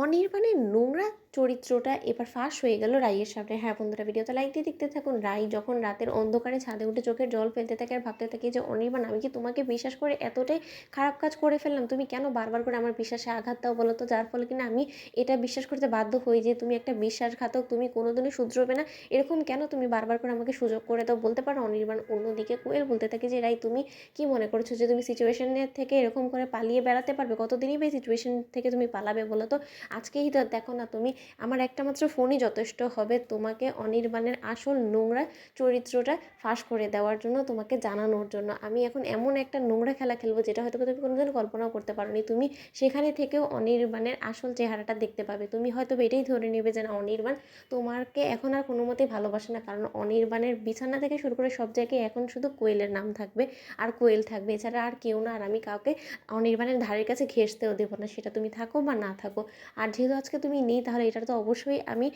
অনির্বাণের নোংরা চরিত্রটা এবার ফাঁস হয়ে গেল রাইয়ের সামনে। হ্যাঁ বন্ধুরা, ভিডিওটা লাইক দিয়ে দেখতে থাকুন। রাই যখন রাতের অন্ধকারে ছাদে উঠে চোখের জল ফেলতে থাকে আর ভাবতে থাকে যে অনির্বাণ, আমি কি তোমাকে বিশ্বাস করে এতটাই খারাপ কাজ করে ফেললাম? তুমি কেন বারবার করে আমার বিশ্বাসে আঘাত দাও বলো তো, যার ফলে কিনা আমি এটা বিশ্বাস করতে বাধ্য হই যে তুমি একটা বিশ্বাসঘাতক, তুমি কোনোদিনই শুধরোবে না। এরকম কেন তুমি বারবার করে আমাকে সুযোগ করে দাও বলতে পারো অনির্বাণ। অন্যদিকে কোয়েল বলতে থাকে যে রাই, তুমি কি মনে করছো যে তুমি সিচুয়েশনের থেকে এরকম করে পালিয়ে বেড়াতে পারবে? কতদিনই বা এই সিচুয়েশন থেকে তুমি পালাবে বলো তো? আজকেই তো দেখো না তুমি, আমার একটা মাত্র ফোনই যথেষ্ট হবে তোমাকে অনির্বাণের আসল নোংরা চরিত্রটা ফাঁস করে দেওয়ার জন্য, তোমাকে জানানোর জন্য। আমি এখন এমন একটা নোংরা খেলা খেলবো যেটা হয়তো তুমি কোনোদিন কল্পনাও করতে পারোনি। তুমি সেখানে থেকেও অনির্বাণের আসল চেহারাটা দেখতে পাবে। তুমি হয়তো এটাই ধরে নেবে যে না, অনির্বাণ তোমাকে এখন আর কোনো মতেই ভালোবাসে না, কারণ অনির্বাণের বিছানা থেকে শুরু করে সব জায়গায় এখন শুধু কোয়েলের নাম থাকবে আর কোয়েল থাকবে, এছাড়া আর কেউ না। আর আমি কাউকে অনির্বাণের ধারের কাছে ঘেঁষতেও দেবো না, সেটা তুমি থাকো বা না থাকো। আর যেহেতু আজকে তুমি নেই, তাহলে এটার তো অবশ্যই আমি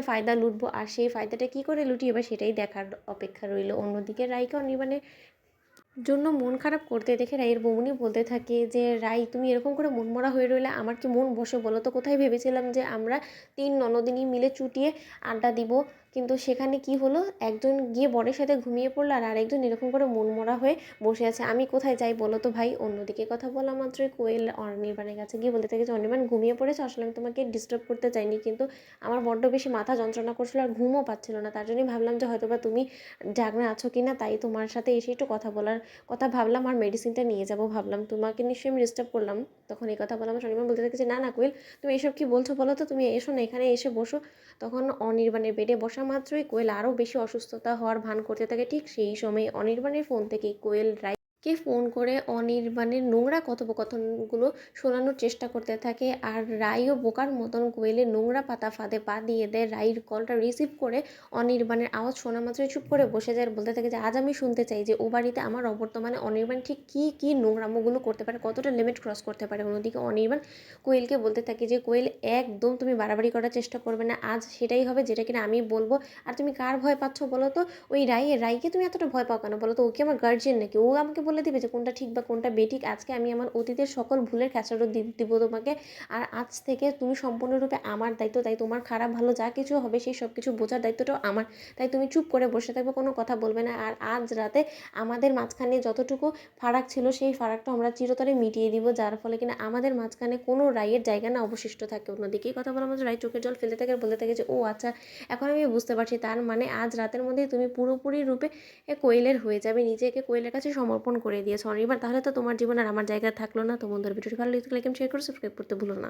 ফায়দা লুটবো, আর সেই ফায়দাটা কী করে লুটি এবার সেটাই দেখার অপেক্ষা রইল। অন্যদিকে রাইকে অনির্বাণের জন্য মন খারাপ করতে দেখে রাইয়ের বৌমনি বলতে থাকে যে রাই, তুমি এরকম করে মনমরা হয়ে রইলে আমার কি মন বসে বলো তো? কোথায় ভেবেছিলাম যে আমরা তিন ননদিনী মিলে চুটিয়ে আড্ডা দিব, কিন্তু সেখানে কি হলো, একজন গিয়ে বরের সাথে ঘুমিয়ে পড়লো আর আরেকজন এরকম করে মনমরা হয়ে বসে আছে। আমি কোথায় যাই বলো তো ভাই? অন্যদিকে কথা বলা মাত্রই কোয়েল অনির্বাণের কাছে গিয়ে বলতে থাকে যে অনির্বাণ ঘুমিয়ে পড়েছে, আসলে আমি তোমাকে ডিস্টার্ব করতে চাইনি, কিন্তু আমার বড্ড বেশি মাথা যন্ত্রণা করছিলো আর ঘুমও পাচ্ছিল না, তার জন্যই ভাবলাম যে হয়তো বা তুমি জাগনা আছো কি না, তাই তোমার সাথে এসে একটু কথা বলার কথা ভাবলাম, আর মেডিসিনটা নিয়ে যাবো ভাবলাম, তোমাকে নিশ্চয়ই আমি ডিস্টার্ব করলাম। তখন এই কথা বললাম, শনিবার বলতে থাকে যে না না কোয়েল, তুমি এসব কি বলছো বলো তো? তুমি এসো না, এখানে এসে বসো। তখন অনির্বাণের বেডে বসা মাত্রই কোয়েল আরও বেশি অসুস্থতা হওয়ার ভান করতে থাকে। ঠিক সেই সময় অনির্বাণের ফোন থেকে কোয়েল কে ফোন করে অনির্বাণের নোংরা কথোপকথনগুলো শোনানোর চেষ্টা করতে থাকে, আর রাইও বোকার মতন কোয়েলের নোংরা পাতা ফাঁদে পা দিয়ে দেয়। রাইর কলটা রিসিভ করে অনির্বাণের আওয়াজ শোনা মাত্রই চুপ করে বসে যায় আর বলতে থাকে যে আজ আমি শুনতে চাই যে ও বাড়িতে আমার অবর্তমানে অনির্বাণ ঠিক কী কী নোংরামোগুলো করতে পারে, কতটা লিমিট ক্রস করতে পারে। অন্যদিকে অনির্বাণ কোয়েলকে বলতে থাকে যে কোয়েল, একদম তুমি বাড়াবাড়ি করার চেষ্টা করবে না, আজ সেটাই হবে যেটা কিনা আমি বলবো। আর তুমি কার ভয় পাচ্ছ বলো তো? ওই রাইকে তুমি এতটা ভয় পাও কেন বলো তো? ও কি আমার গার্জিয়ান নাকি? ও আমাকে বলে দিবে যে কোনটা ঠিক বা কোনটা বেঠিক? আজকে আমি আমার অতীতের সকল ভুলের খেসারত দিব তোমাকে, আর আজ থেকে তুমি সম্পূর্ণরূপে আমার দায়িত্ব, তাই তোমার খারাপ ভালো যা কিছু হবে সেই সব কিছু বোঝার দায়িত্বটাও আমার। তাই তুমি চুপ করে বসে থাকবে, কোনো কথা বলবে না। আর আজ রাতে আমাদের মাঝখানে যতটুকু ফারাক ছিল সেই ফারাকটা আমরা চিরতরে মিটিয়ে দিব, যার ফলে কিনা আমাদের মাঝখানে কোনো রায়ের জায়গা না অবশিষ্ট থাকে। অন্যদিকে কথা বলার মধ্যে রায় চোখের জল ফেলতে থাকে আর বলতে থাকে যে ও আচ্ছা, এখন আমি বুঝতে পারছি, তার মানে আজ রাতের মধ্যেই তুমি পুরোপুরি রূপে কোয়েলের হয়ে যাবে, নিজেকে কোয়েলের কাছে সমর্পণ করে দিয়েছো অনির্বাণ। তাহলে তো তোমার জীবন আর আমার জায়গা থাকলো না। তো বন্ধুরা, ভিডিওটি ভালো লাগলে লাইক শেয়ার করে সাবস্ক্রাইব করতে ভুলো না।